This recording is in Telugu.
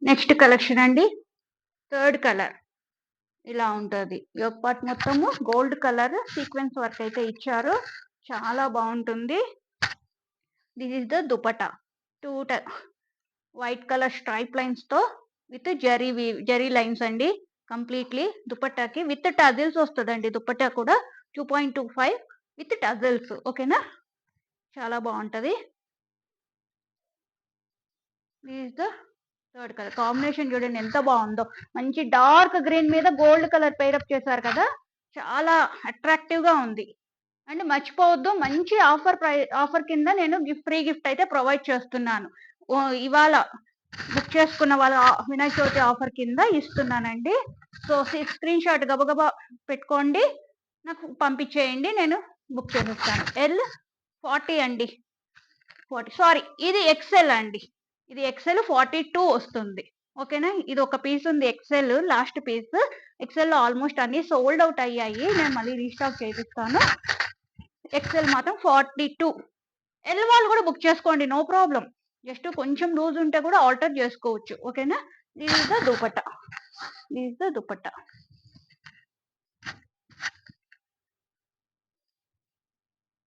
నెక్స్ట్ కలెక్షన్ అండి. థర్డ్ కలర్ ఇలా ఉంటది. యోగ్ పార్ట్ మొత్తము గోల్డ్ కలర్ సీక్వెన్స్ వర్క్ అయితే ఇచ్చారు. చాలా బాగుంటుంది. This is the dupatta. Two white colour stripe lines తో విత్ జరీ లైన్స్ అండి. కంప్లీట్లీ దుపట్టాకి విత్ టజిల్స్ వస్తుందండి. దుపట్టా కూడా 2.25 విత్ టజిల్స్. ఓకేనా, చాలా బాగుంటది. This the third colour combination చూడండి ఎంత బాగుందో. మంచి డార్క్ గ్రీన్ మీద గోల్డ్ కలర్ పేరప్ చేశారు కదా, చాలా అట్రాక్టివ్ గా ఉంది. అండ్ మర్చిపోవద్దు, మంచి ఆఫర్ కింద నేను ఫ్రీ గిఫ్ట్ అయితే ప్రొవైడ్ చేస్తున్నాను. ఇవాళ బుక్ చేసుకున్న వాళ్ళ వినాయక చవితి ఆఫర్ కింద ఇస్తున్నానండి. సో స్క్రీన్ షాట్ గబగబా పెట్టుకోండి, నాకు పంపించేయండి, నేను బుక్ చేసేస్తాను. L 40 అండి. 40 సారీ, ఇది ఎక్సెల్ అండి. ఇది ఎక్సెల్ 42 వస్తుంది. ఓకేనా, ఇది ఒక పీస్ ఉంది ఎక్సెల్, లాస్ట్ పీస్. ఎక్సెల్ లో ఆల్మోస్ట్ అన్ని సోల్డ్ అవుట్ అయ్యాయి, నేను మళ్ళీ రీస్టాక్ చేపిస్తాను. ఎక్సెల్ మాత్రం 42. ఎల్ వాళ్ళు కూడా బుక్ చేసుకోండి, నో ప్రాబ్లం. జస్ట్ కొంచెం లూజ్ ఉంటే కూడా ఆల్టర్ చేసుకోవచ్చు. ఓకేనా, దిస్ ఇస్ ద దుపట్టా.